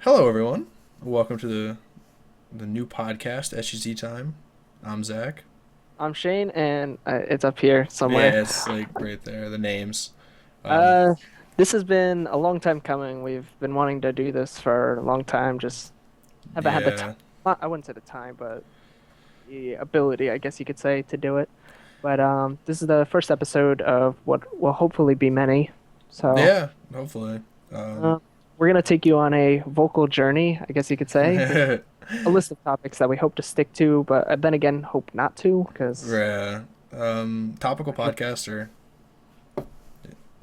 Hello, everyone. Welcome to the new podcast, SGC Time. I'm Zach. I'm Shane, and it's up here somewhere. Yeah, it's like right there, the names. Um, Uh, this has been a long time coming. We've been wanting to do this for a long time. Just haven't had the time. yeah, I wouldn't say the time, but the ability, I guess you could say, to do it. But this is the first episode of what will hopefully be many. So yeah, hopefully. Um, uh, we're gonna take you on a vocal journey, I guess you could say, with a list of topics that we hope to stick to, but then again, hope not to, because yeah, topical podcaster,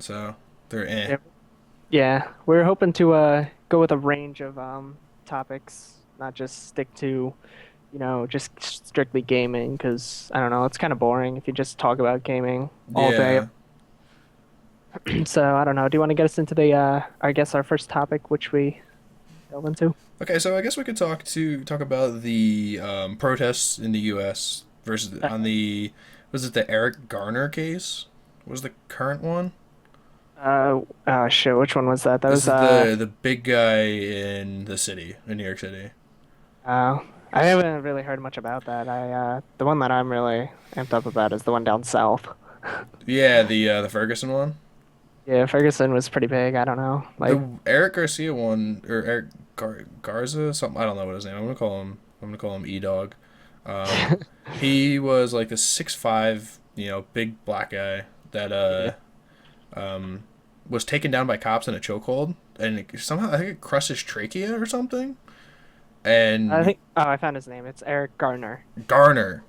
so they're eh. yeah, we're hoping to go with a range of topics, not just stick to, just strictly gaming because I don't know, it's kind of boring if you just talk about gaming all day. Yeah. So I don't know. Do you want to get us into the I guess our first topic, which we delve into? Okay, so I guess we could talk about the protests in the U.S. versus Uh, on the was it the Eric Garner case? Was the current one? shit, which one was that? That This was is the big guy in the city, in New York City. uh, I haven't really heard much about that. The one that I'm really amped up about is the one down south. Yeah, the Ferguson one. Yeah, Ferguson was pretty big. I don't know, like. The Eric Garcia one or Eric Garza something. I don't know what his name. I'm gonna call him E Dog. Um, he was like a 6'5", big black guy that Yeah. um was taken down by cops in a chokehold, and somehow I think it crushed his trachea or something. I And think. Oh, I found his name. It's Eric Garner. Garner.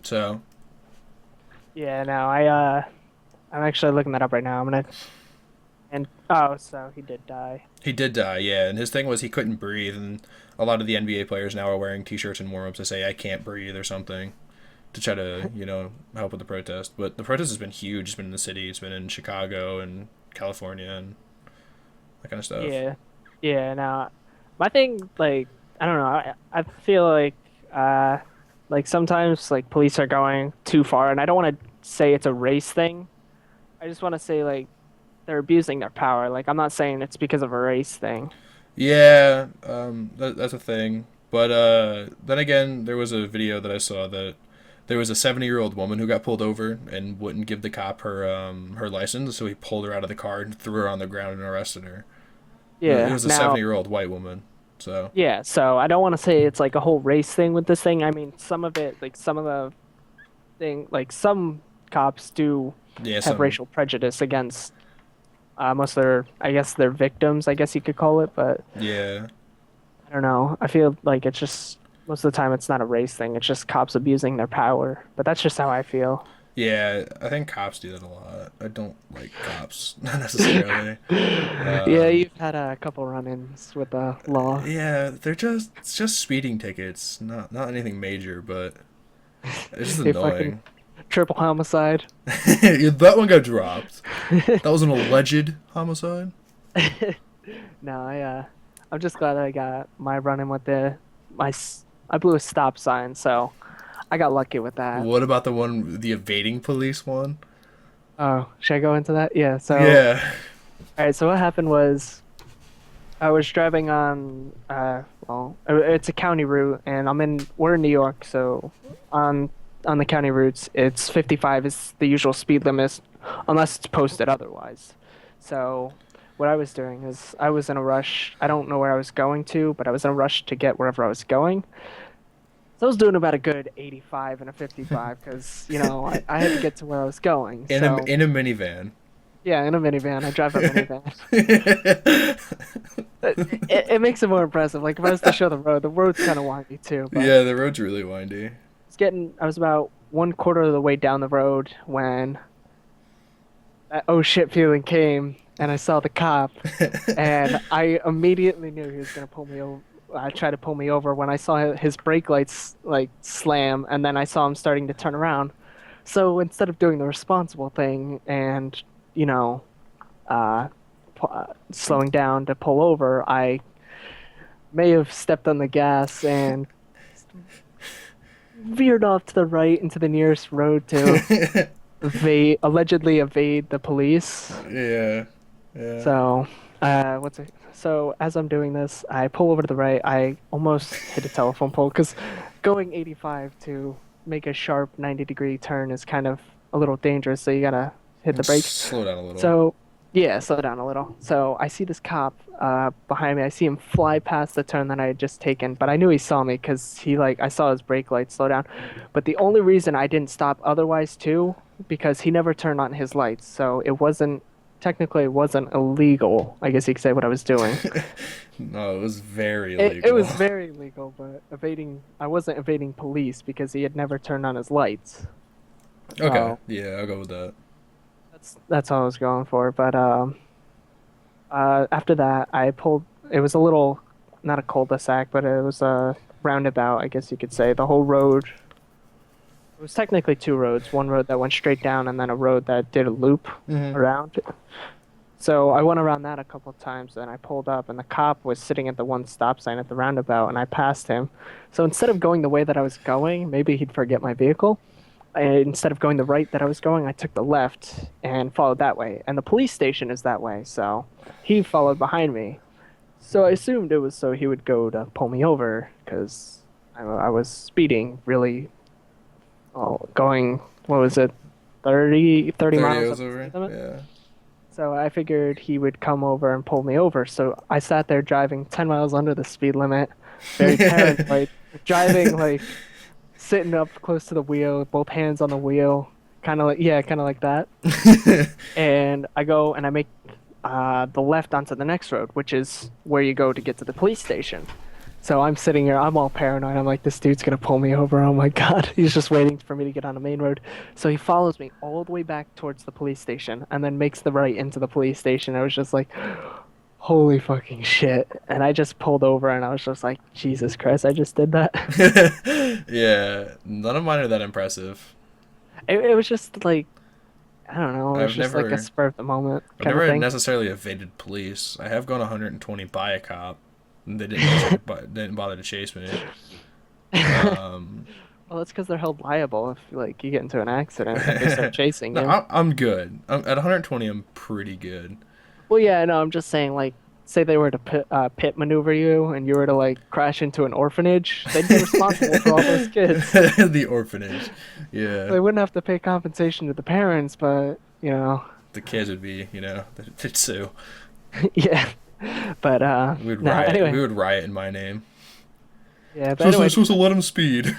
So Yeah, no, I'm actually looking that up right now. I'm gonna and oh, so he did die. he did die, yeah. And his thing was he couldn't breathe, and a lot of the NBA players now are wearing T-shirts and warm-ups to say "I can't breathe" or something to try to help with the protest. But the protest has been huge. It's been in the city. It's been in Chicago and California and that kind of stuff. Yeah, yeah. Now, my thing, like, I don't know. I feel like sometimes like police are going too far, and I don't want to say it's a race thing. I just want to say like they're abusing their power. Like, I'm not saying it's because of a race thing. Yeah, that's a thing. But then again, there was a video that I saw that there was a 70-year-old woman who got pulled over and wouldn't give the cop her license, so he pulled her out of the car and threw her on the ground and arrested her. It Yeah. was a Now, 70-year-old white woman. So yeah. So I don't want to say it's like a whole race thing with this thing. I mean, some of it, like some of the thing, like some cops do yeah, have some racial prejudice against most of their, I guess, their victims, I guess you could call it. But yeah, I don't know. I feel like it's just most of the time it's not a race thing. It's just cops abusing their power. But that's just how I feel. yeah. I think cops do that a lot. I don't like cops, not necessarily. Yeah, Um, you've had a couple run-ins with the law. yeah, it's just speeding tickets, not anything major, but it's just A fucking annoying. triple homicide. That one got dropped. That was an alleged homicide. No, I'm just glad I got my run-in with I blew a stop sign, so I got lucky with that. What about the evading police one? Oh, should I go into that? Yeah, so Yeah. all right, so what happened was I was driving on it's a county route and we're in New York, so on on the county routes, it's 55 is the usual speed limit unless it's posted otherwise. So what I was doing is I was in a rush. I don't know where I was going to, but I was in a rush to get wherever I was going. So I was doing about a good 85 and a 55 because, I had to get to where I was going. In a So in a minivan. yeah, in a minivan. I drive a minivan. It makes it more impressive. Like if I was to show the road's kind of windy too. But Yeah, the road's really windy. I was about one quarter of the way down the road when that oh shit feeling came, and I saw the cop, and I immediately knew he was gonna pull me over. Tried to pull me over when I saw his brake lights like slam, and then I saw him starting to turn around. So instead of doing the responsible thing and you know, uh, slowing down to pull over, I may have stepped on the gas and veered off to the right into the nearest road to allegedly evade the police. Yeah. Yeah. So What's it? So as I'm doing this, I pull over to the right. I almost hit a telephone pole because going 85 to make a sharp 90-degree turn is kind of a little dangerous. So you gotta hit the Let's brakes. slow down a little. So yeah, slow down a little. So I see this cop behind me. I see him fly past the turn that I had just taken, but I knew he saw me because I saw his brake lights slow down. But the only reason I didn't stop otherwise too, because he never turned on his lights, so it wasn't illegal. I guess you could say what I was doing. No, it was very It illegal. was very illegal, but I wasn't evading police because he had never turned on his lights. Okay, So yeah, I'll go with that. that's all I was going for. But after that, I pulled. It was a little, not a cul-de-sac, but it was a roundabout, I guess you could say. The whole road. It was technically two roads. One road that went straight down, and then a road that did a loop Hmm. around. So I went around that a couple of times, and I pulled up, and the cop was sitting at the one stop sign at the roundabout, and I passed him. So instead of going the way that I was going, maybe he'd forget my vehicle. Instead of going the right that I was going, I took the left and followed that way. And the police station is that way, so he followed behind me. So I assumed it was so he would go to pull me over, because I was speeding really, well, going, what was it, 30 30 miles was up the over. speed limit? Yeah. So I figured he would come over and pull me over. So I sat there driving 10 miles under the speed limit, very paranoid, driving like sitting up close to the wheel, both hands on the wheel, kind of like that. And I go and I make the left onto the next road, which is where you go to get to the police station. So I'm sitting here, I'm all paranoid. I'm like, this dude's gonna pull me over. Oh my God. He's just waiting for me to get on the main road. So he follows me all the way back towards the police station and then makes the right into the police station. I was just like, holy fucking shit. And I just pulled over and I was just like, Jesus Christ, I just did that. Yeah, none of mine are that impressive. It was just like, I don't know, it was I've just like a never, spur of the moment I've kind of never thing. necessarily evaded police. I have gone 120 by a cop. And they didn't necessarily, didn't bother to chase me. Um, Well, that's because they're held liable if like you get into an accident if they start chasing no, you. I'm good. At 120. I'm pretty good. Well, yeah, no, I'm just saying, like, say they were to pit maneuver you and you were to, like, crash into an orphanage, they'd be responsible for all those kids. The orphanage. Yeah, They wouldn't have to pay compensation to the parents, but, the kids would be, they'd sue. yeah. But, We would no, riot. We anyway. would riot in my name. Yeah, but Supposed to, anyway, supposed to let him speed.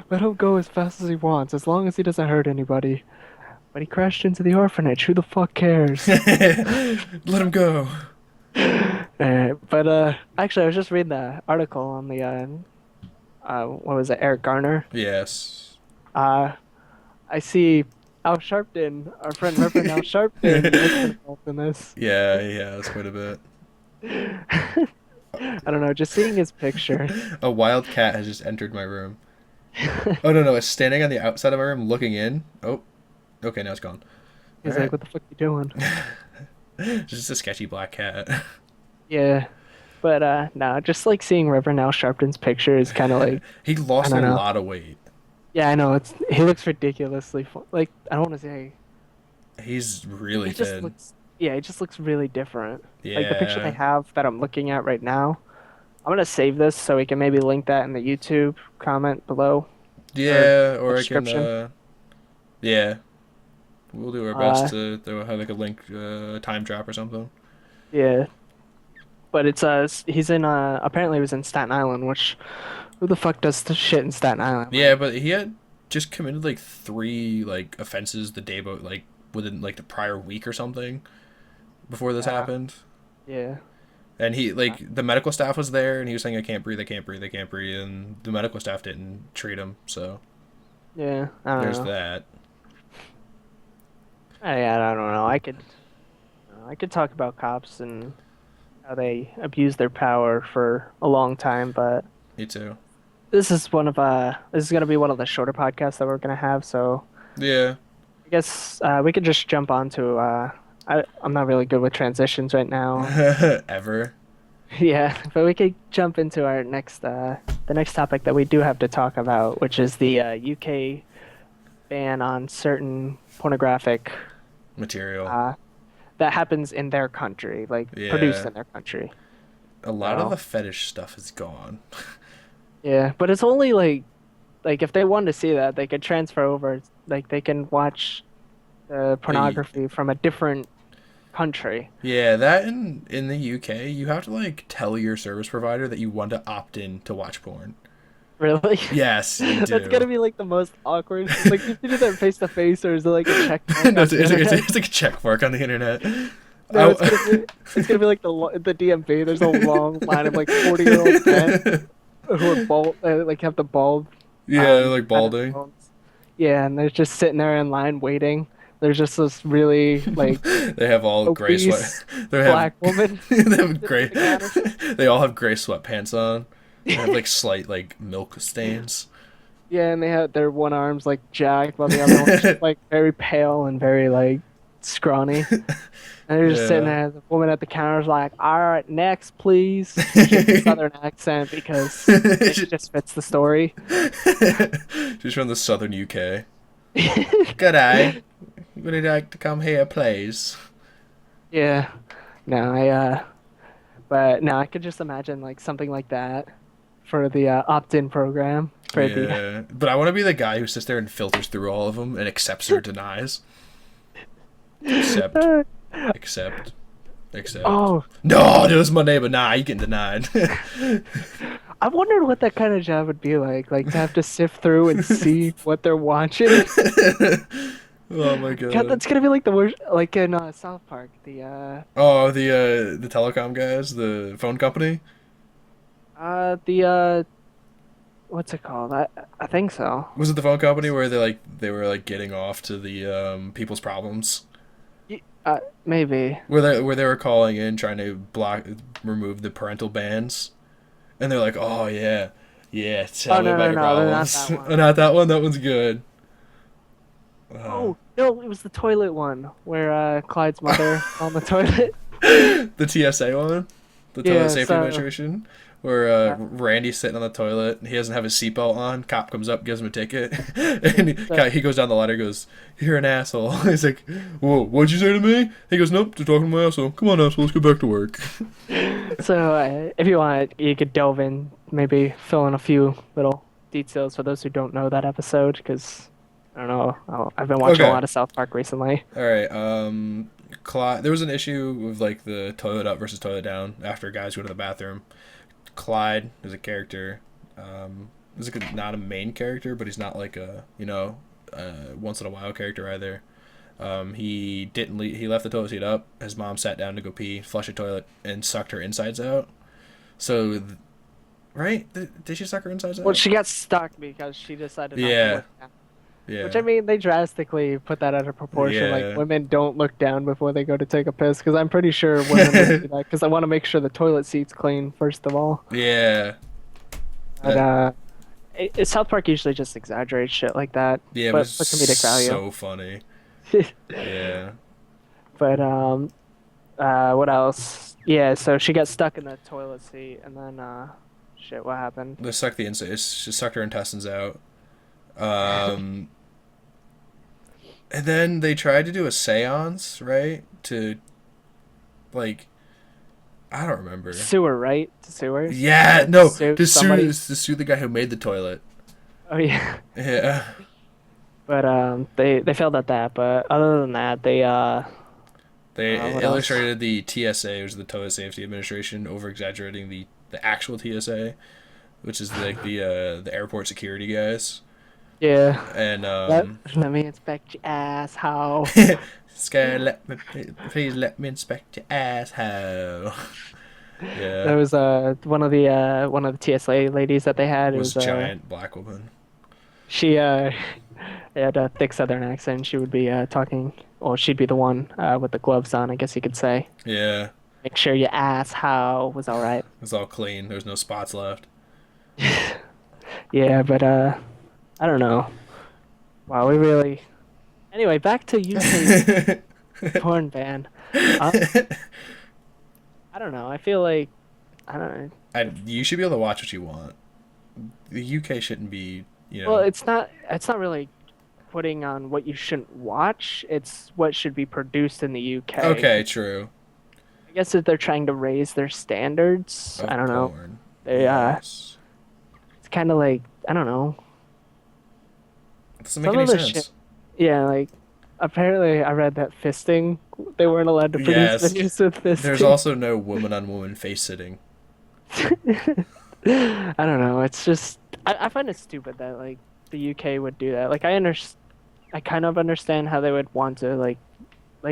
let him go as fast as he wants, as long as he doesn't hurt anybody. But he crashed into the orphanage. Who the fuck cares? Let him go. But, actually, I was just reading the article on the, what was it, Eric Garner. Yes. Uh, I see Al Sharpton, our friend Reverend Al Sharpton, has been involved in this. Yeah, he has quite a bit. I don't know, just seeing his picture. A wild cat has just entered my room. Oh no, no, it's standing on the outside of my room looking in. Oh, okay, now it's gone. All He's like, right. "What the fuck you doing?" Just a sketchy black cat. Yeah, but no, just like seeing Reverend Al Sharpton's picture is kind of like, He I lost a don't know. lot of weight. Yeah, I know he looks ridiculously like I don't want to say He's really he just thin. looks yeah, he just looks really different. Like the picture they Yeah. have that I'm looking at right now. I'm gonna save this so we can maybe link that in the YouTube comment below or Yeah, the or I can, description. yeah. We'll do our best Uh, to have like a link, time drop or something. yeah, but it's he's in apparently he was in Staten Island, which who the fuck does the shit in Staten Island? Yeah, Like, but he had just committed like three like offenses the day about like within like the prior week or something before this yeah, happened. yeah, And he uh, like the medical staff was there and he was saying I can't breathe, I can't breathe, I can't breathe and the medical staff didn't treat him. So yeah. I don't there's know. that. I don't know. I could talk about cops and how they abuse their power for a long time, but Me too. this is gonna be one of the shorter podcasts that we're gonna have, so Yeah. I guess we could just jump on to I'm not really good with transitions right now. Ever. Yeah, but we could jump into our next the next topic that we do have to talk about, which is the UK ban on certain pornographic Material. uh that happens in their country, like produced Yeah. in their country. A lot of the So fetish stuff is gone. yeah, but it's only like if they wanted to see that, they could transfer over. Like they can watch the Uh, pornography from a different country. Yeah, that in the UK, you have to like tell your service provider that you want to opt in to watch porn. Really? Yes, you That's do. gonna be like the most awkward. Like, do you have to do that face to face, or is it like a check mark No, on the internet? it's like a check mark on the internet. No, I, it's gonna be like the DMV. There's a long line of like 40-year-old men who are bald, like have the bald yeah, like kind of balding. phones. Yeah, and they're just sitting there in line waiting. There's just this really like They have all gray sweat. obese They have black woman they have sitting gray. at the counter. They all have gray sweatpants on. They have like slight like milk stains. Yeah, and they have their one arm's like jacked while the other one's just like very pale and very like scrawny. And they're just sitting Yeah. there. The woman at the counter's like, "All right, next, please." She has a southern accent because it just fits the story. She's from the southern UK. Good day. Would you like to come here, please? Yeah. No, but no, I could just imagine like something like that for the opt-in program for the. Yeah, but I want to be the guy who sits there and filters through all of them and accepts or denies. Accept, accept, accept. Oh, No, that was my neighbor. Nah, you getting denied. I wondered what that kind of job would be like to have to sift through and see what they're watching. Oh my God, god. that's gonna be like the worst, like in South Park, Oh, the telecom guys, the phone company. the what's it called? I think so. Was it the phone company where they were like getting off to the people's problems? Maybe. Where they were calling in trying to remove the parental bans, and they're like, "Oh yeah, yeah, Oh tell me no about no your no, they're not problems." that Oh, one. not that one. That one's good. Uh, Oh no, it was the toilet one where Clyde's mother on the toilet. the TSA one, the Toilet Yeah, Safety so Administration, where uh, Randy's sitting on the toilet. He doesn't have his seatbelt on. Cop comes up, gives him a ticket, and so he goes down the ladder. Goes, "You're an asshole." He's like, "Whoa, what'd you say to me?" He goes, "Nope, they're talking to my asshole. Come on, asshole, let's go back to work." if you want, you could delve in, maybe fill in a few little details for those who don't know that episode, because I don't know. I've been watching a Okay. lot of South Park recently. All right. There was an issue with like the toilet up versus toilet down after guys go to the bathroom. Clyde is a character. He's like not a main character, but he's not like a once in a while character either. He didn't he left the toilet seat up. His mom sat down to go pee, flush a toilet, and sucked her insides out. So, right? Did she suck her insides Well, out? she got stuck because she decided not to Yeah. look down. Which I Yeah. mean, they drastically put that out of proportion. Like Yeah. women don't look down before they go to take a piss, because I'm pretty sure women would do that because I want to make sure the toilet seat's clean first of all. Yeah. But That, South Park usually just exaggerates shit like that, yeah, but but it's for comedic value. so funny. Yeah. But what else? Yeah, so she got stuck in the toilet seat, and then shit, what happened? They sucked the inside. She sucked her intestines out. Um, and then they tried to do a séance, right? To like, I don't remember. Sewer, right? Sewers. Yeah, no, Somebody. to sue the guy who made the toilet. Oh yeah. Yeah, But they failed at that. But other than that, they they what else? illustrated the TSA, which is the Toilet Safety Administration, over exaggerating the actual TSA, which is like the airport security guys. Yeah. And Let me inspect your ass, how? Sky, please let me inspect your asshole. Yeah, There was one of the TSA ladies that they had. it It was was a giant black woman. she had a thick Southern accent. She would be talking. Well, she'd be the one with the gloves on, I guess you could say. Yeah, Make sure your ass how was all right. it was all clean. There was no spots left. Yeah, but I don't know. Wow, we really. Anyway, back to UK porn ban. I don't know. I feel like I don't know. You should be able to watch what you want. The UK shouldn't be, Well, it's not. It's not really putting on what you shouldn't watch. It's what should be produced in the UK. Okay, true. I guess if they're trying to raise their standards, I Of don't know. porn. They Yes. it's kind of like I don't know. It doesn't make Some any of the shit. sense. Yeah, like apparently I read that fisting. They weren't allowed to produce Yes. videos with There's fisting. also no woman on woman face sitting. I don't know. It's just I find it stupid that like the UK would do that. Like I kind of understand how they would want to like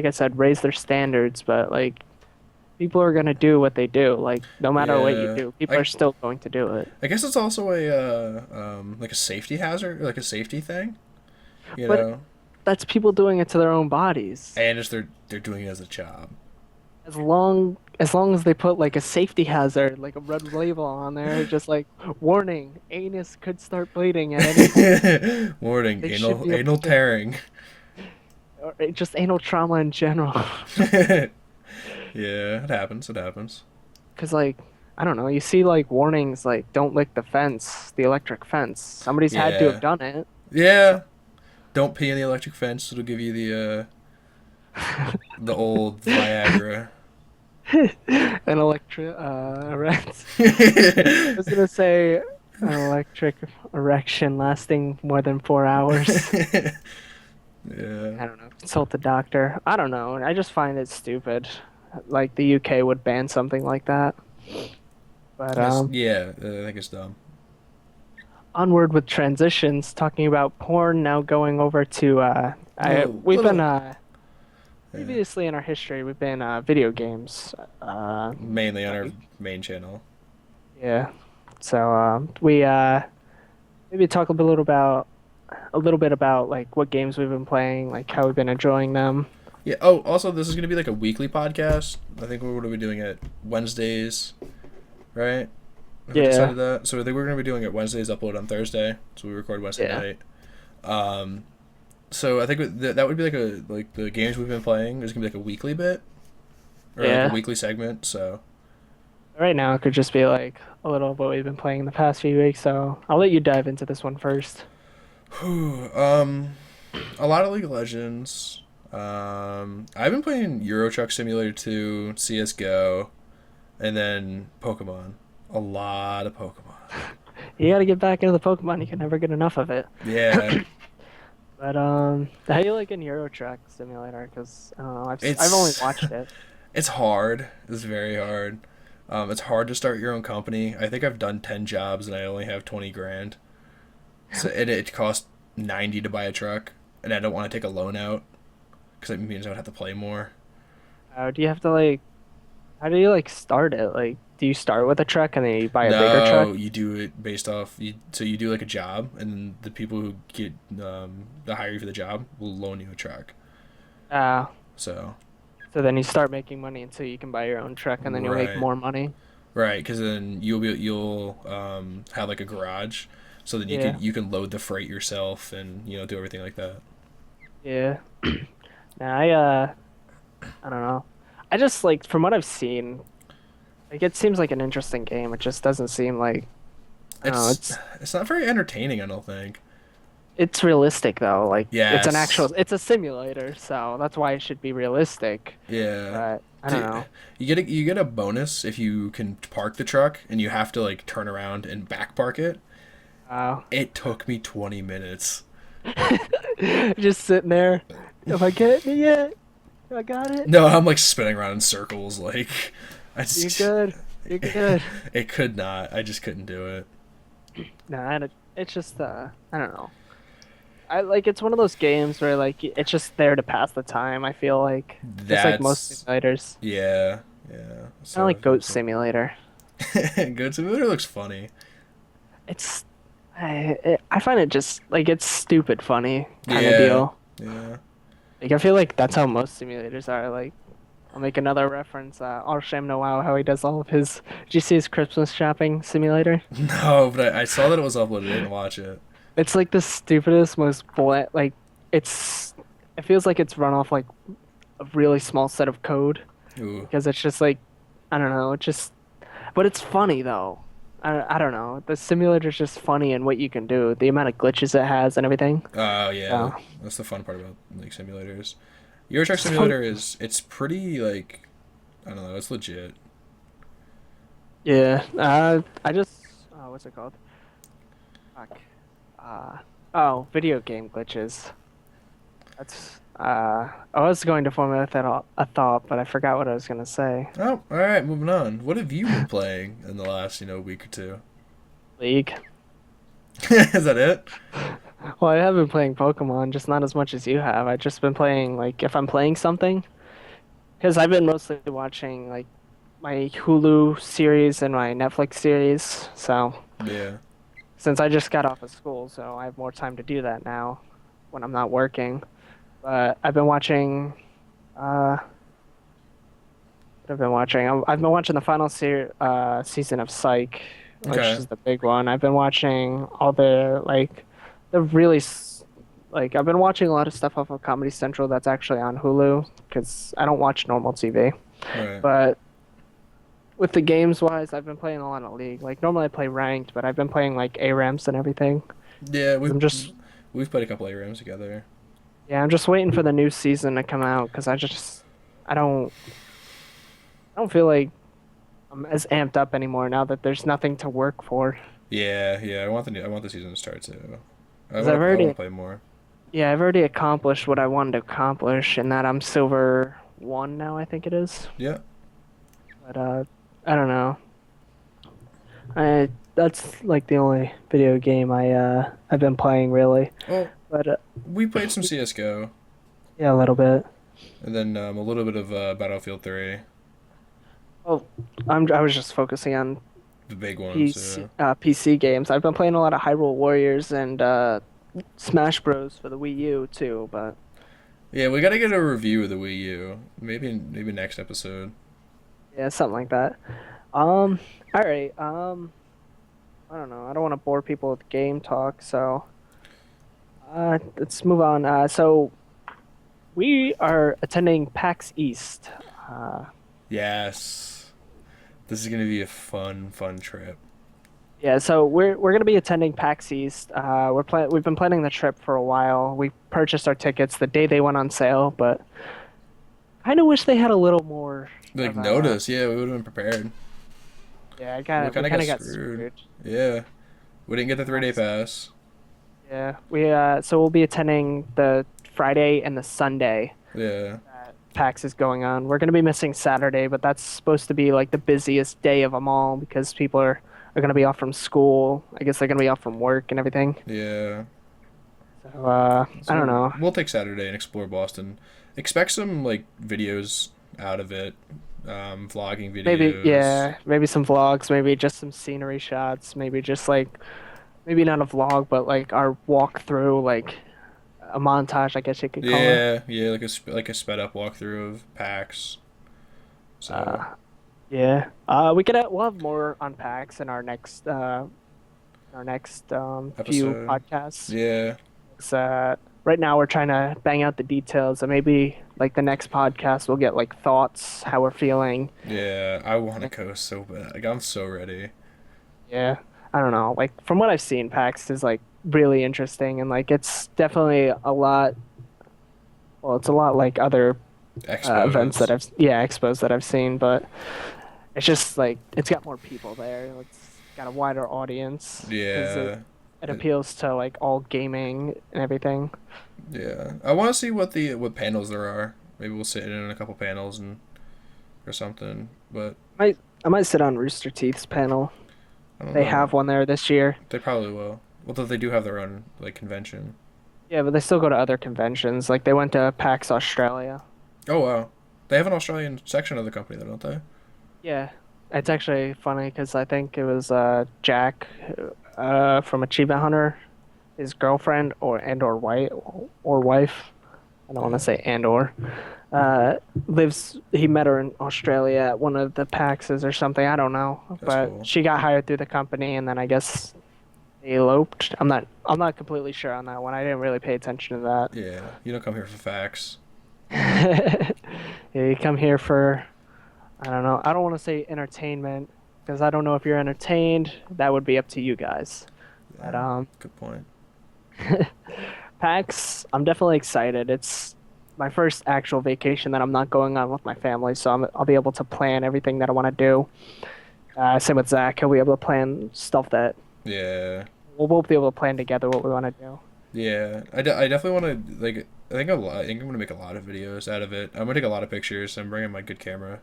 I said raise their standards, but like people are gonna do what they do. Like no matter what you Yeah. do, people are still going to do it. I guess it's also a like a safety hazard, like a safety thing, you But know. that's people doing it to their own bodies. And just they're doing it as a job. As long as they put like a safety hazard, like a red label on there, just like warning, anus could start bleeding at any point. Warning, They should be able anal to, tearing. or just anal trauma in general. Yeah, it happens. It happens. Because like I don't know, you see like warnings like don't lick the fence, the electric fence. Somebody's had to have Yeah. done it. So Yeah. Don't pee in the electric fence. It'll give you the old Viagra. an electric erect. I was gonna say an electric erection lasting more than 4 hours. Yeah. I don't know. Consult the doctor. I don't know. I just find it stupid. Like the UK would ban something like that. But Yeah, I think it's dumb. onward with transitions. Talking about porn, now going over to we've been Yeah. previously in our history we've been video games. Mainly on our Like, main channel. yeah. So we maybe talk a little bit about like what games we've been playing, like how we've been enjoying them. Yeah. Oh, also, this is gonna be like a weekly podcast. I think we're gonna be doing it Wednesdays, right? Have we Yeah. decided that? So I think we're gonna be doing it Wednesdays, upload on Thursday. So we record Wednesday Yeah. night. Um, so I think that would be like the games we've been playing is gonna be like a weekly bit or like a Yeah. weekly segment. So Right now it could just be like a little of what we've been playing the past few weeks, so I'll let you dive into this one first. um, a lot of League of Legends. I've been playing Euro Truck Simulator 2, CS:GO, and then Pokemon. A lot of Pokemon. You gotta get back into the Pokemon, you can never get enough of it. Yeah, But how you like in Euro Truck Simulator? Because I don't know, I've only it's watched it. it's hard. It's very hard. It's hard to start your own company. I think I've done 10 jobs and I only have 20 grand. So it costs 90 to buy a truck, and I don't want to take a loan out because it means I would have to play more. Do you have to like? How do you like start it? Like, do you start with a truck and then you buy a bigger No, truck? you do it based off. So you do like a job, and the people who get the hire you for the job will loan you a truck. Uh, So so then you start making money until you can buy your own truck, and then you'll make right, more money. right, because then you'll have like a garage, so then Yeah, you can load the freight yourself and do everything like that. yeah. Now I don't know. I just like from what I've seen, like it seems like an interesting game. It just doesn't seem like I don't know. It's it's not very entertaining. I don't think. It's realistic though. Like Yes. it's a simulator, so that's why it should be realistic. Yeah. But I don't Do- know. You get a bonus if you can park the truck and you have to like turn around and back park it. Uh, It took me 20 minutes. just sitting there. Have I get it yet? I got it. No, I'm like spinning around in circles like I You're just good. You're good. it could not. I just couldn't do it. It's just I don't know. I like it's one of those games where like it's just there to pass the time. I feel like just like most That's simulators. yeah. Yeah. Kind of So like Goat Simulator. Good Simulator looks funny. It's I find it just like it's stupid funny kind of Yeah. deal. Yeah. Like I feel like that's how most simulators are. Like I'll make another reference. Arsham Nowow, how he does all of his. Did you see his Christmas shopping simulator? No, but I saw that it was uploaded. I didn't watch it. It's like the stupidest, most bland. Like it's. It feels like it's run off like a really small set of code Ooh. because it's just like I don't know. It just, but it's funny though. I don't know. The simulator's just funny in what you can do, the amount of glitches it has and everything. Oh yeah, So that's the fun part about like simulators. Euro Truck it's fun. Simulator is it's pretty like I don't know, it's legit. Yeah. I just what's it called? Fuck. Uh video game glitches. That's I was going to formulate a thought, but I forgot what I was gonna say. Oh, all right, moving on. What have you been playing in the last week or two? League. Is that it? Well, I have been playing Pokemon, just not as much as you have. I've just been playing like if I'm playing something, because I've been mostly watching like my Hulu series and my Netflix series. So Yeah. since I just got off of school, so I have more time to do that now when I'm not working. But I've been watching. What I've been watching. I've been watching the final season of Psych, which Okay. is the big one. I've been watching all the like the really like I've been watching a lot of stuff off of Comedy Central that's actually on Hulu because I don't watch normal TV. Right. But with the games wise, I've been playing a lot of League. Like normally I play ranked, but I've been playing like ARAMs and everything. Yeah, 'Cause we've played a couple ARAMs together. I'm just waiting for the new season to come out because I don't feel like I'm as amped up anymore now that there's nothing to work for. Yeah, yeah. I want the season to start too. Because I've I want to already play more. Yeah, I've already accomplished what I wanted to accomplish, in that I'm silver one now, I think it is. Yeah. But I don't know. I That's like the only video game I've been playing really. Well, But we played some CS:GO yeah, a little bit. and then a little bit of Battlefield 3, Oh, I was just focusing on the big ones. Yeah. PC games. I've been playing a lot of Hyrule Warriors and Smash Bros for the Wii U too. But Yeah, we got to get a review of the Wii U. Maybe next episode. yeah, something like that. Um, all right. I don't know. I don't want to bore people with game talk, so let's move on. So we are attending PAX East. Uh, Yes. This is gonna be a fun trip. yeah, so we're gonna be attending PAX East. We've been planning the trip for a while. We purchased our tickets the day they went on sale, but kind of wish they had a little more Like of a. notice, yeah, we would have been prepared. Yeah, We we kind of kind got of got screwed. screwed. Yeah, we didn't get the 3 day Yes. pass. Yeah, so we'll be attending the Friday and the Sunday Yeah, that PAX is going on. We're going to be missing Saturday, but that's supposed to be like the busiest day of them all because people are going to be off from school. I guess they're going to be off from work and everything. yeah. So, I don't So know. we'll take Saturday and explore Boston. Expect some like videos out of it, vlogging Maybe, videos. yeah, maybe some vlogs, maybe just some scenery shots, maybe just like, maybe not a vlog, but like our walkthrough, like a montage, I guess you could call it. Yeah, yeah, like like a sped up walkthrough of PAX. So Uh, yeah. We'll have more on PAX in our next few episode. podcasts. Yeah, 'Cause, right now we're trying to bang out the details, and maybe like the next podcast we'll get like thoughts, how we're feeling. yeah. I want to go so bad. Like I'm so ready. Yeah, I don't know. Like from what I've seen, PAX is like really interesting, and like it's definitely a lot. Well, it's a lot like other events that Expos. expos that I've seen, but it's just like it's got more people there. It's got a wider audience because Yeah. it appeals to like all gaming and everything. Yeah, I want to see what panels there are. Maybe we'll sit in a couple panels and or something. But I might sit on Rooster Teeth's panel. I don't They know. have one there this year. They probably will. Although they do have their own like convention. Yeah, but they still go to other conventions. Like they went to PAX Australia. Oh wow, they have an Australian section of the company, though, don't they? Yeah, it's actually funny because I think it was Jack from Achievement Hunter, his girlfriend or wife. I don't want to Yeah, say and or. Uh, he met her in Australia at one of the PAXs or something. I don't know, that's but cool. she got hired through the company, and then I guess they eloped. I'm not completely sure on that one. I didn't really pay attention to Yeah, you don't come here for facts. that. Yeah, you come here for, I don't know. I don't want to say entertainment because I don't know if you're entertained. That would be up to you guys. But Good point. PAX, I'm definitely excited. It's my first actual vacation that I'm not going on with my family, so I'll be able to plan everything that I want to do. Same with Zach. He'll be able to plan stuff that Yeah. we'll both be able to plan together what we want to do. Yeah, I definitely want to like. I think I'm gonna make a lot of videos out of it. I'm gonna take a lot of pictures. I'm bringing my good camera.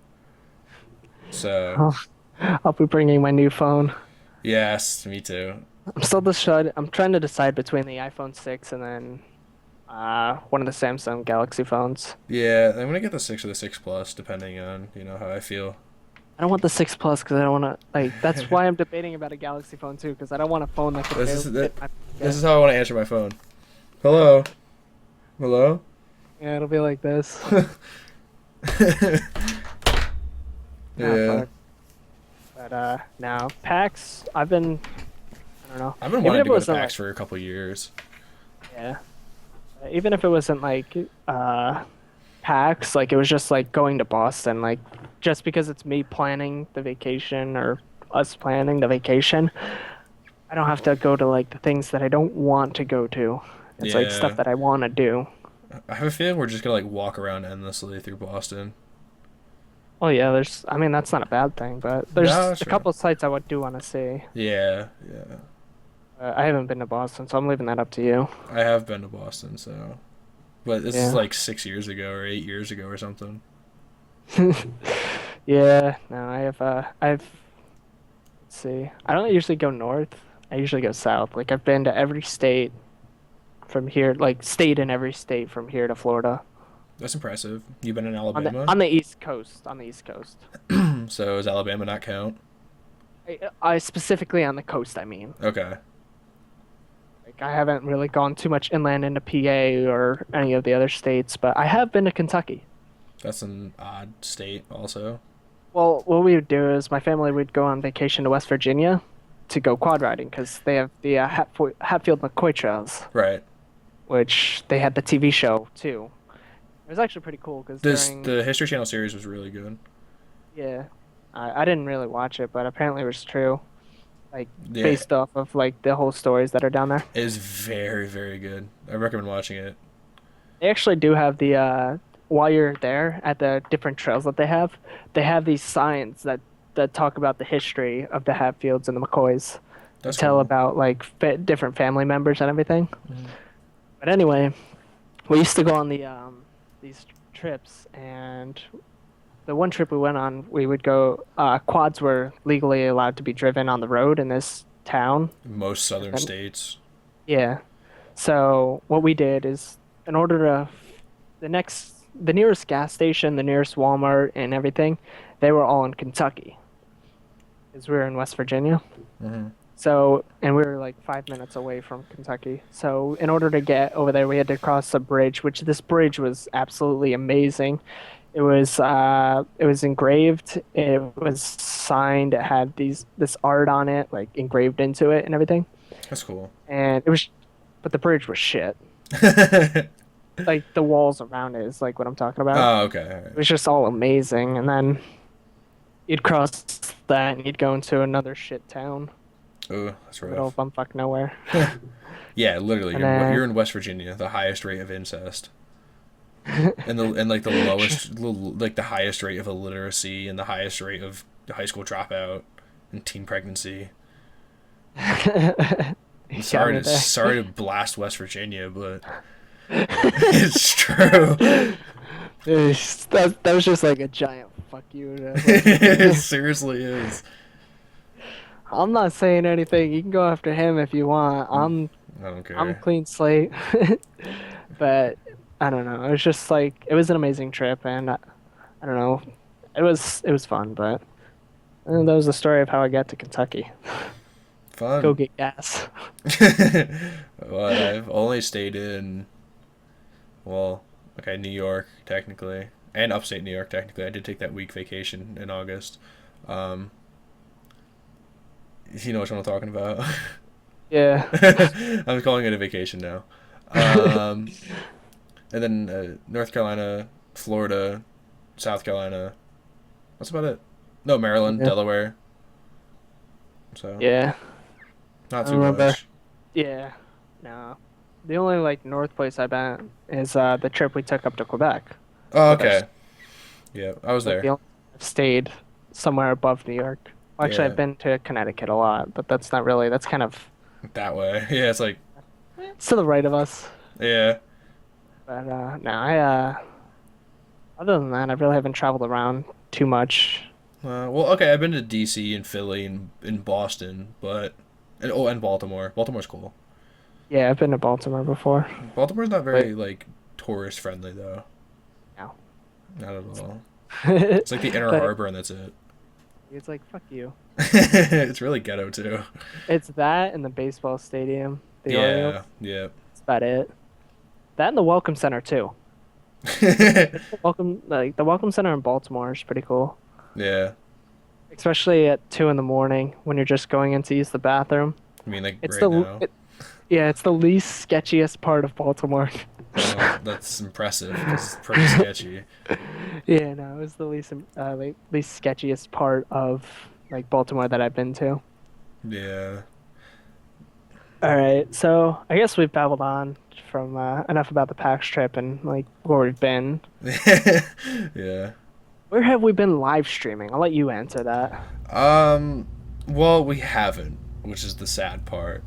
So I'll be bringing my new phone. yes, me too. I'm trying to decide between the iPhone 6 and then one of the Samsung Galaxy phones. Yeah, I'm gonna get the 6 or the 6 Plus, depending on how I feel. I don't want the 6 Plus because I don't want to like. That's why I'm debating about a Galaxy phone too because I don't want a phone that could This barely is fit that, my this pocket. is how I want to answer my phone. Hello, hello. Yeah, it'll be like this. Ah, Yeah, fuck. But now PAX, I've been. I don't know. I've been Even wanting if to it go to wasn't PAX like, for a couple years. yeah. Even if it wasn't like PAX, like it was just like going to Boston, like just because it's me planning the vacation or us planning the vacation, I don't have to go to like the things that I don't want to go to. It's like stuff Yeah, that I want to do. I have a feeling we're just gonna like walk around endlessly through Boston. Oh yeah, I mean that's not a bad thing, but No, there's a sure. couple of sites I would do want to see. Yeah, yeah. I haven't been to Boston, so I'm leaving that up to you. I have been to Boston, so but this is Yeah. like 6 years ago or 8 years ago or something. Yeah, no, let's see. I don't usually go north. I usually go south. Like I've been to every state from here, like state in every state from here to Florida. That's impressive. You've been in On the Alabama, on the East Coast, on the East Coast. so does Alabama not count? I specifically on the coast, I mean. Okay, Like I haven't really gone too much inland into PA or any of the other states, but I have been to Kentucky. that's an odd state, also. Well, what we would do is my family would go on vacation to West Virginia to go quad riding because they have the Hatfield McCoy Trails, Right. which they had the TV show too. It was actually pretty cool because This during, the History Channel series was really good. yeah, I didn't really watch it, but apparently it was true, like Yeah, based off of like the whole stories that are down there. it is very very good. I recommend watching it. They actually do have the while you're there at the different trails that they have these signs that talk about the history of the Hatfields and the McCoys and That's tell cool. about like different family members and everything. Mhm. But anyway, we used to go on these trips, and the one trip we went on, we would go. Quads were legally allowed to be driven on the road in this town, Most southern and states. yeah. So what we did is, in order to, the nearest gas station, the nearest Walmart, and everything, they were all in Kentucky, because we were in West Virginia. Hmm. So, and we were like 5 minutes away from Kentucky. So, in order to get over there, we had to cross a bridge, which this bridge was absolutely amazing. It was engraved, it was signed, it had this art on it, like engraved into it and everything. That's cool. And but the bridge was shit. Oh, Like the walls around it is like what I'm talking about. okay. All It right. was just all amazing. And then you'd cross that and you'd go into another shit town, Oh, that's middle rough. of bumfuck nowhere. Yeah, literally, And you're then in West Virginia, the highest rate of incest, and like the lowest, like the highest rate of illiteracy, and the highest rate of high school dropout and teen pregnancy. you got Sorry me to there. sorry to blast West Virginia, but it's true. That was just like a giant fuck you to West It Virginia. seriously is. I'm not saying anything. You can go after him if you want. I don't I'm care. clean slate. But I don't know. It was just like it was an amazing trip, and I don't know. It was fun, but that was the story of how I got to Kentucky. Go Fun. get gas. Well, I've only stayed in, well, okay, New York technically, and upstate New York technically. I did take that week vacation in August. Um, you know what I'm talking about. Yeah. I'm calling it a vacation now. Um, and then North Carolina, Florida, South Carolina. That's about it. No, Maryland, Yeah. Delaware. so Yeah, not I too remember. much. Yeah, no. The only like north place I've been is the trip we took up to Quebec Oh, with our. okay. Yeah, I was Like there. the only I've stayed somewhere above New York. Well, actually, I've Yeah, been to Connecticut a lot, but that's not really. That's kind of that way. Yeah, it's like it's to the right of us. yeah. But no, other than that, I really haven't traveled around too much. Well, okay, I've been to DC and Philly and in Boston, but and Baltimore. Baltimore's cool. Yeah, I've been to Baltimore before, Baltimore's not but very like tourist friendly though. no. Not at all. It's like the inner But harbor and that's it. it's like fuck you. It's really ghetto too. It's that and the baseball stadium, the Orioles. Yeah, yeah. That's about it. That and the Welcome Center too. The Welcome Center in Baltimore is pretty cool. Yeah. Especially at 2 in the morning when you're just going in to use the bathroom. I mean, like It's right the now. yeah, it's the least sketchiest part of Baltimore. Well, that's impressive because it's pretty sketchy. Yeah, no, it was the least sketchiest part of like Baltimore that I've been to. Yeah. All right, so I guess we've babbled on from enough about the PAX trip and like where we've been. Yeah. Where have we been live streaming? I'll let you answer that. Um, well, we haven't, which is the sad part.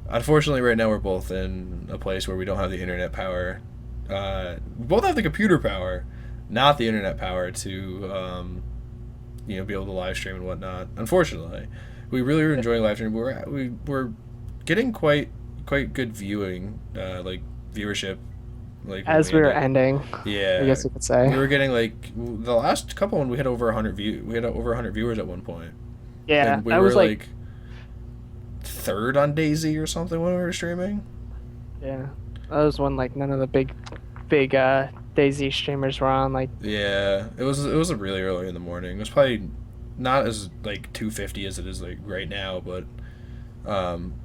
Unfortunately, right now we're both in a place where we don't have the internet power. We both have the computer power, not the internet power to, be able to live stream and whatnot. Unfortunately, we really are enjoying live streaming. We're getting quite good viewing, like viewership, like when As we we end were up. ending, I Yeah, guess you could we say. were getting like the last couple one we had over 100 view. We had over 100 viewers at one point, Yeah, and we that were was like like third on Daisy or something when we were streaming. yeah, that was when like none of the big Daisy streamers were on. Like Yeah, it was really early in the morning. It was probably not as like 250 as it is like right now, but um,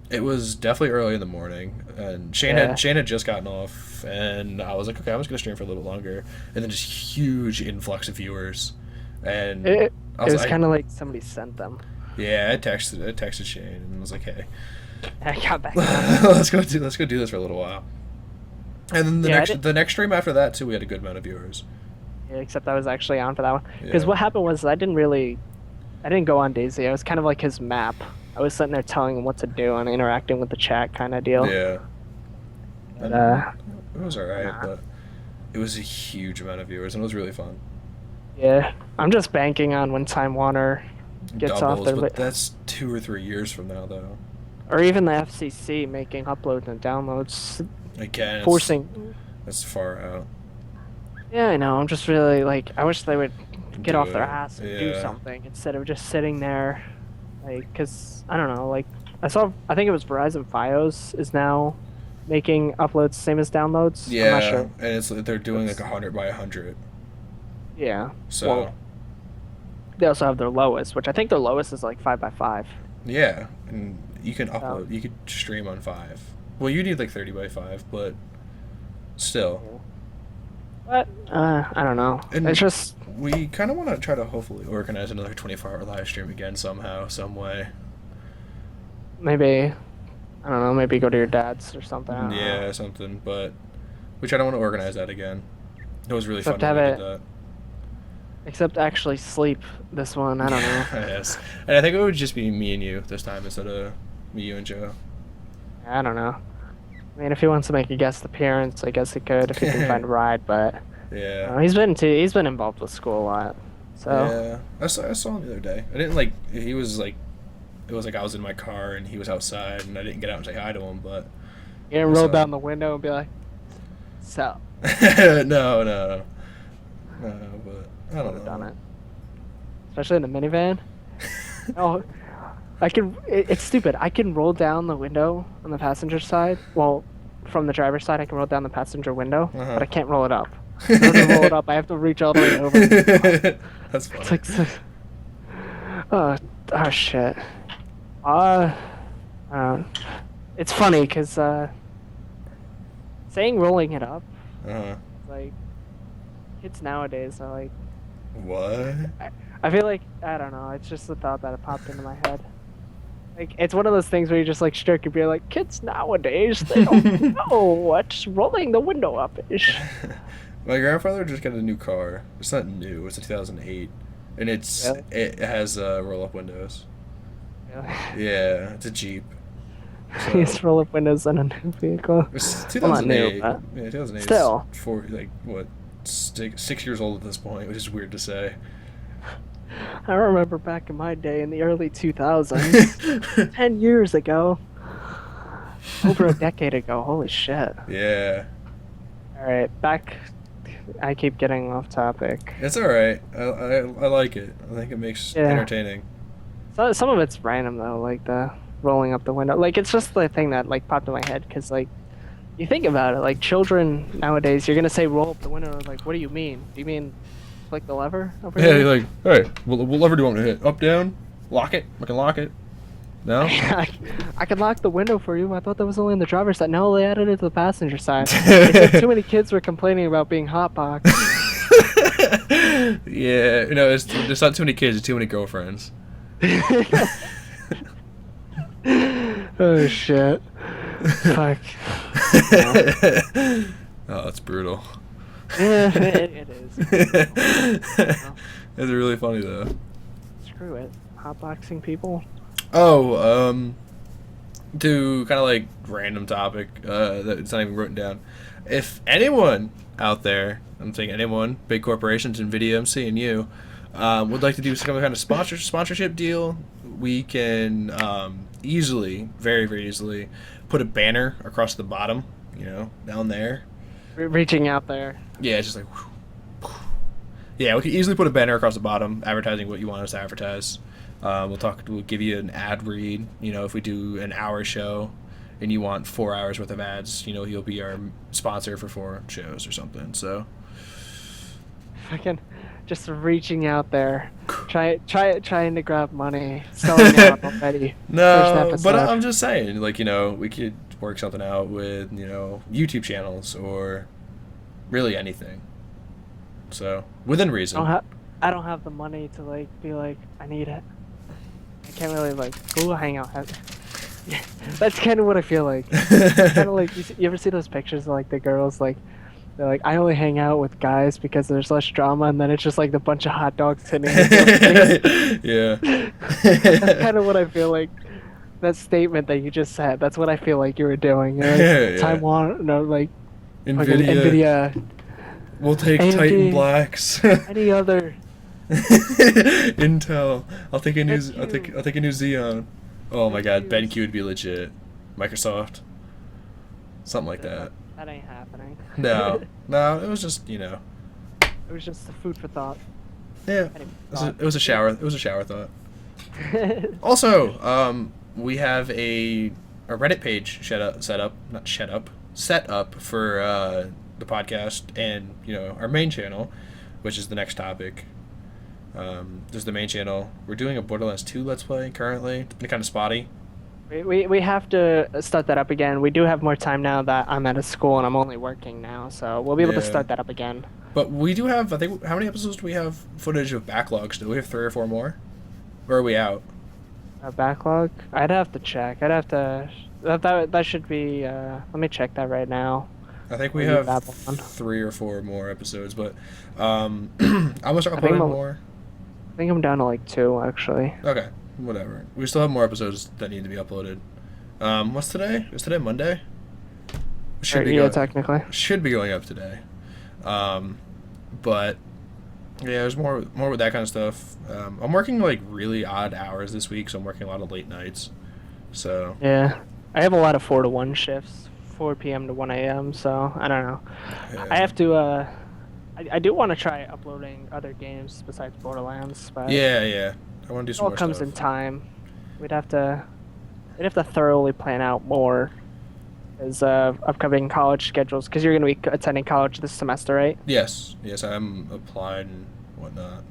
it was definitely early in the morning. And yeah, Shane had just gotten off, and I was like, okay, I'm just gonna stream for a little longer, and then just huge influx of viewers, and it I it was was I kind of like somebody sent them. yeah, I texted Shane and was like, hey, I got back on. let's go do this for a little while. And then the Yeah, I next didn't. the next stream after that too, we had a good amount of viewers. Yeah, except I was actually on for that one. Because Yeah, what happened was I didn't go on Daisy. I was kind of like his map. I was sitting there telling him what to do and interacting with the chat kind of deal. yeah, But and it was alright, nah. but it was a huge amount of viewers and it was really fun. Yeah, I'm just banking on when Time Warner gets off Doubles, their but that's 2 or 3 years from now though. or even the FCC making uploads and downloads, Again, forcing. that's far out. Yeah, I know. I'm just really like I wish they would get Do off their it. ass and do Yeah. something instead of just sitting there, like, cause I don't know. Like I think it was Verizon FiOS is now making uploads same as downloads. I'm not Yeah, sure. and it's they're doing like It's, 100 by 100. yeah. So Well, they also have their lowest, which I think their lowest is like 5 by 5. yeah, and you can So, upload, you could stream on 5. Well, you need like 30 by 5, but still. yeah. But I don't know. It's And just we kind of want to try to hopefully organize another 24-hour live stream again somehow, some way. maybe I don't know. Maybe go to your dad's or something. I don't know. Yeah, something. But we try to want to organize that again. It was really fun Except to when have we did it, that. except actually sleep this one. I don't know. Yes, and I think it would just be me and you this time instead of me, you, and Joe. I don't know. I mean, if he wants to make a guest appearance, I guess he could if he can find a ride. But Yeah. he's been involved with school a lot. So Yeah, I saw him the other day. I didn't like. He was like, it was like I was in my car and he was outside, and I didn't get out and say hi to him. But you can I roll saw down him. the window and be like, "So." No, no, no. But I I don't would have done know. it, especially in a minivan. Oh, it's stupid. I can roll down the window on the passenger side. Well, from the driver's side, I can roll down the passenger window, Uh but I can't roll it up. In order to roll it up, I have to reach all the way over. That's It's funny. like, oh, oh shit. Uh, uh, it's funny because saying rolling it up, Uh-huh. like kids nowadays are like, What? I feel like I don't know. It's just a thought that popped into my head. Like it's one of those things where you just like stroke your beard, like kids nowadays they don't know what rolling the window up is. My grandfather just got a new car. It's not new. It's a 2008, and Really? it has roll up windows. Really? Yeah, it's a Jeep. So These roll up windows on a new vehicle. it's Well, not new, 2008. but Yeah, 2008 is still. like what 6 years old at this point, which is weird to say. I remember back in my day in the early 2000s, 10 years ago, over a decade ago. Holy shit. Yeah, All right, back. I keep getting off topic. it's all right. I like it. I think it makes Yeah. entertaining. So some of it's random though, like the rolling up the window. Like it's just the thing that like popped in my head because like you think about it, like children nowadays, you're gonna say roll up the window. Like, what do you mean? Do you mean click the lever over Yeah, here? you're like, hey, what lever do you want me to hit? Up, down, lock it. I can lock it. No. I could lock the window for you. I thought that was only in the driver's side. No, they added it to the passenger side. They said too many kids were complaining about being hotboxed. Yeah, there's not too many kids, there's too many girlfriends. Oh shit! Fuck. Oh, that's brutal. Yeah, it is. It's really funny though. Screw it. Hotboxing people. Oh, to kind of like random topic that's not even written down. If anyone out there, I'm saying anyone, big corporations, NVIDIA, MC, and you, would like to do some kind of sponsorship deal, we can easily, very very easily, put a banner across the bottom, down there. Reaching out there. Yeah, it's just like. Yeah, we could easily put a banner across the bottom, advertising what you want us to advertise. We'll give you an ad read. If we do an hour show, and you want 4 hours worth of ads, he'll be our sponsor for 4 shows or something. So. Fucking just reaching out there, trying to grab money, selling out already. No, but I'm just saying, like we could work something out with YouTube channels or really anything. So within reason. I don't have the money to like be like I need it. I can't really like go hang out. That's kind of what I feel like. Kind of like you ever see those pictures of like the girls like. They're like, I only hang out with guys because there's less drama, and then it's just like the bunch of hot dogs sitting in the Yeah. That's kind of what I feel like. That statement that you just said, that's what I feel like you were doing. Like, Yeah. Taiwan, no, like NVIDIA. We'll take AMD, Titan Blacks. any other. Intel. I'll take a new Xeon. Oh my god, BenQ would be legit. Microsoft. Something like that. That ain't happening. No, it was just It was just the food for thought. yeah. It was a shower thought. Also, we have a Reddit page set up for the podcast and our main channel, which is the next topic. This is the main channel. We're doing a Borderlands 2 Let's Play currently. It's been kind of spotty. We have to start that up again. We do have more time now that I'm at a school and I'm only working now, so we'll be able to start that up again. But we do have, I think, how many episodes do we have footage of backlogs? Do we have 3 or 4 more? Or are we out? A backlog? I'd have to check. That should be. Let me check that right now. I think we have 3 or 4 more episodes, but I'm gonna start uploading more. I think I'm down to like 2 actually. Okay, whatever. We still have more episodes that need to be uploaded. What's today? Is today Monday? Technically. Should be going up today. But yeah, there's more with that kind of stuff. I'm working like really odd hours this week, so I'm working a lot of late nights. So yeah, I have a lot of 4 to 1 shifts, 4 p.m. to 1 a.m. So I don't know. yeah. I have to. I do want to try uploading other games besides Borderlands, but Yeah. I want to do some it all more comes stuff. in time. We'd have to thoroughly plan out more as upcoming college schedules, because you're going to be attending college this semester, right? Yes, I'm applied and whatnot.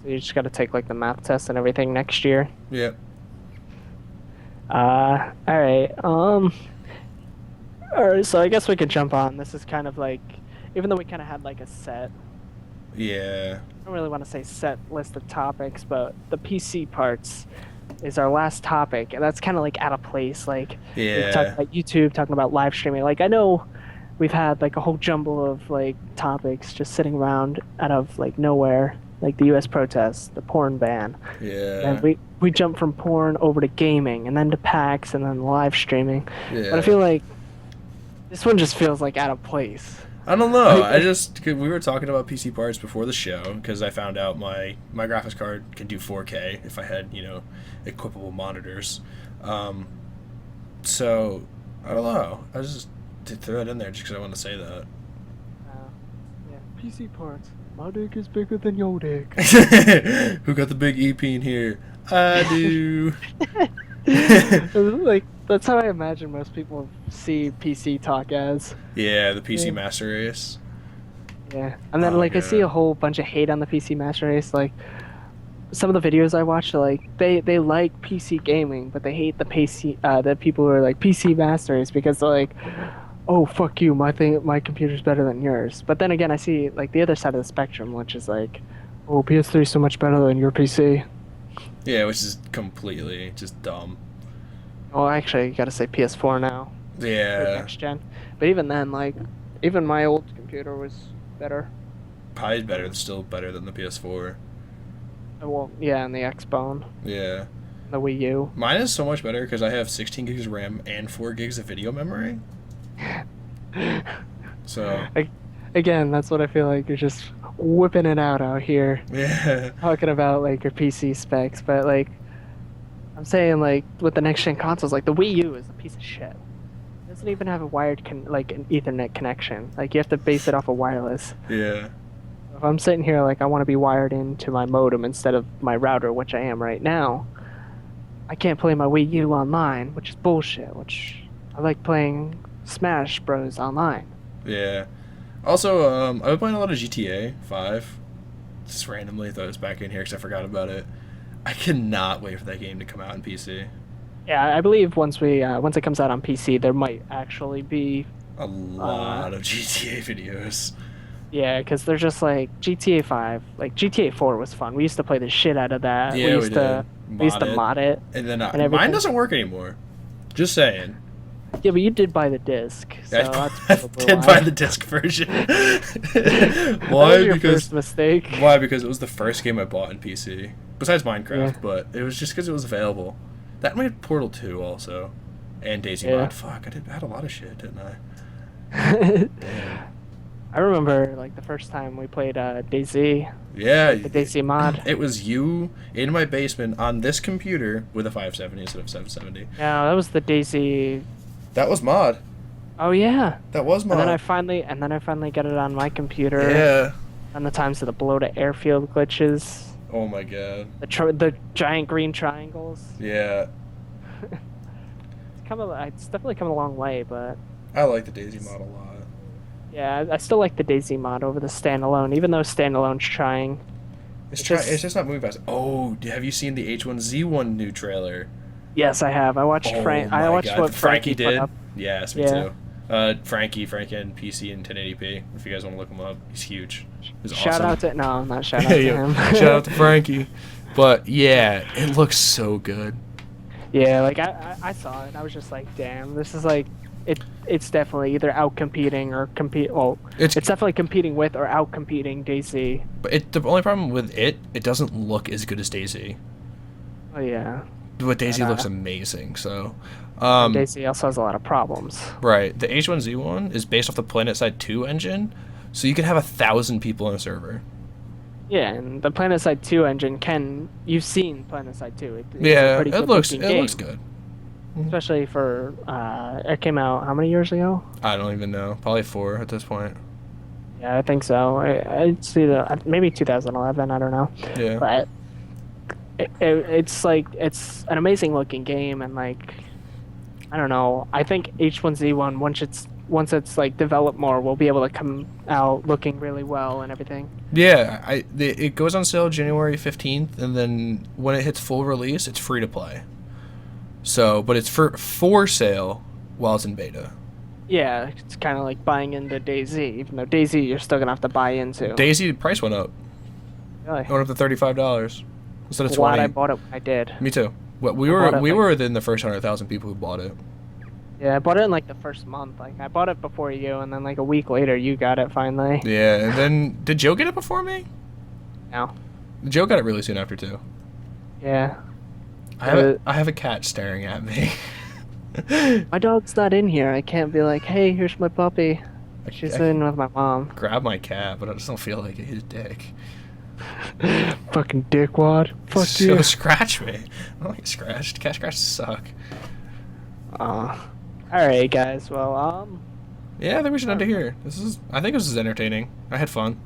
So you just got to take like the math test and everything next year. Yeah. All right. All right. So I guess we could jump on. This is kind of like, even though we kind of had like a set. Yeah. I don't really want to say set list of topics, but the PC parts. is our last topic, and that's kind of like out of place. Like we've talked Yeah. about YouTube, talking about live streaming. Like I know we've had like a whole jumble of like topics just sitting around out of like nowhere, like the U.S. protests, the porn ban. Then Yeah. we jump from porn over to gaming, and then to PAX, and then live streaming. But I Yeah. feel like this one just feels like out of place. I don't know. Like, I just 'cause we were talking about PC parts before the show because I found out my graphics card can do 4K if I had equipable monitors. Um, so I don't know. I just did throw it in there just because I wanted to say that. yeah, PC parts. My dick is bigger than your dick. Who got the big EP in here? I do. Like that's how I imagine most people see PC talk as. Yeah, the PC Yeah. Master Race. Yeah. And then Oh like I see a god. whole bunch of hate on the PC Master Race. Like some of the videos I watch are like they like PC gaming, but they hate the people who are like PC Master Race because they're like, oh fuck you, my computer's better than yours. But then again I see like the other side of the spectrum, which is like, oh PS3 is so much better than your PC. Yeah, which is completely just dumb. Well, actually, you gotta say PS4 now for Yeah, next gen. But even then, like, even my old computer was better. probably better. Still better than the PS4. Well, yeah, and the Xbone, Yeah. the Wii U. Mine is so much better because I have 16 gigs of RAM and 4 gigs of video memory. So, Like, again, that's what I feel like. You're just whipping it out here, yeah. talking about like your PC specs. But like, I'm saying like with the next gen consoles, like the Wii U is a piece of shit. It doesn't even have a like an Ethernet connection. Like you have to base it off of wireless. Yeah. If I'm sitting here like I want to be wired into my modem instead of my router, which I am right now, I can't play my Wii U online, which is bullshit. Which I like playing Smash Bros. Online. Yeah. Also, I've been playing a lot of GTA 5. Just randomly throw this back in here because I forgot about it. I cannot wait for that game to come out on PC. Yeah, I believe once it comes out on PC, there might actually be A lot of GTA videos. yeah, because they're just like GTA 5, like GTA 4 was fun. We used to play the shit out of that. Yeah, we did. We used to mod it And then and mine everything. doesn't work anymore. Just saying. Yeah, but you did buy the disc, so that's I probably did why. buy the disc version. That Why? was your Because first mistake. why? Because it was the first game I bought in PC. Besides Minecraft, Yeah. but it was just because it was available. That made Portal 2 also. And Daisy Yeah. Mod. Fuck, I had a lot of shit, didn't I? Damn. I remember like the first time we played DayZ, Yeah, the DayZ mod. it was you in my basement on this computer with a 570 instead of 770. No, that was the DayZ. That was mod. Oh yeah. That was mod. And then I finally got it on my computer. Yeah. And the times of the below to airfield glitches, Oh my god. the giant green triangles. Yeah. It's definitely come a long way, but I like the Daisy mod a lot. yeah, I still like the DayZ mod over the standalone, even though standalone's trying. It's just- It's just not moving fast. Oh, have you seen the H1Z1 new trailer? Yes, I have. I watched Oh I my watched God. what Frankie put did. up. Yes, me Yeah. too. Frankie and PC and 1080p. If you guys want to look him up, he's huge. He's Shout awesome. out to no, not shout out to him. Shout out to Frankie. But yeah, it looks so good. Yeah, like I saw it and I was just like, damn, this is like it's definitely either out competing or compete. Well, It's it's definitely competing with or out competing DayZ. but the only problem with it doesn't look as good as Daisy. Oh yeah, But Daisy But, looks amazing. So, DayZ also has a lot of problems. right, the H1Z1 is based off the PlanetSide 2 engine, so you can have 1,000 people on a server. Yeah, and the PlanetSide 2 engine you've seen PlanetSide 2. It's a Yeah, pretty good looking it game, looks good. especially for it came out how many years ago? I don't even know. Probably 4 at this point. Yeah, I think so. I'd see maybe 2011. I don't know, Yeah. but it's like it's an amazing looking game, and like I don't know. I think H1Z1 once it's like developed more, we'll be able to come out looking really well and everything. Yeah, it goes on sale January 15th, and then when it hits full release, it's free to play. So, but it's for sale while it's in beta. Yeah, it's kind of like buying into DayZ, even though DayZ you're still gonna have to buy into. Daisy price went up. Really? It went up to $35 instead of Glad 20. I bought it when I did. Me too. What we I were bought it we like were within the first 100,000 people who bought it. yeah, I bought it in like the first month. Like I bought it before you, and then like a week later, you got it finally. Yeah, and then did Joe get it before me? Now, Joe got it really soon after too. yeah. I have a cat staring at me. My dog's not in here. I can't be like, hey, here's my puppy. She's I in with my mom. grab my cat, but I just don't feel like it. He's a dick. Fucking dickwad. Fuck So you. scratch me. I don't like scratched. Cat scratches suck. All right, guys. Well, Yeah, I think we should end it here. I think this is entertaining. I had fun.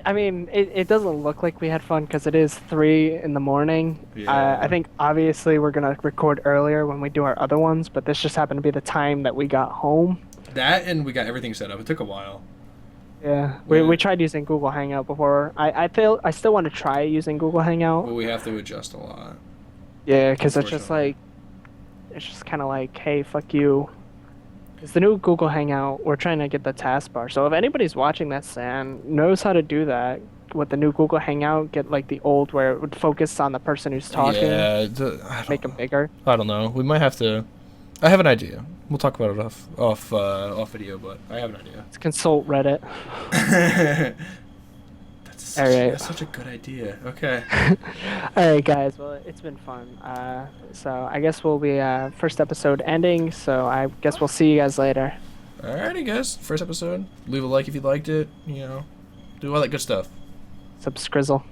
I mean, it doesn't look like we had fun because it is 3 in the morning. Yeah. I think obviously we're gonna record earlier when we do our other ones, but this just happened to be the time that we got home. That and we got everything set up. It took a while. Yeah, Yeah. we tried using Google Hangout before. I still want to try using Google Hangout. But we have to adjust a lot. Yeah, because it's just Unfortunately. like, it's just kind of like, hey, fuck you. It's the new Google Hangout. We're trying to get the taskbar. So if anybody's watching this and knows how to do that with the new Google Hangout, get like the old where it would focus on the person who's talking, Yeah, make them bigger. I don't know. We might have to. I have an idea. We'll talk about it off video, but I have an idea. Let's consult Reddit. That's All right. that's such a good idea. Okay. All right, guys. Well, it's been fun. So I guess we'll be first episode ending. So I guess we'll see you guys later. Alrighty, guys. First episode. Leave a like if you liked it. Do all that good stuff. Subscrizzle.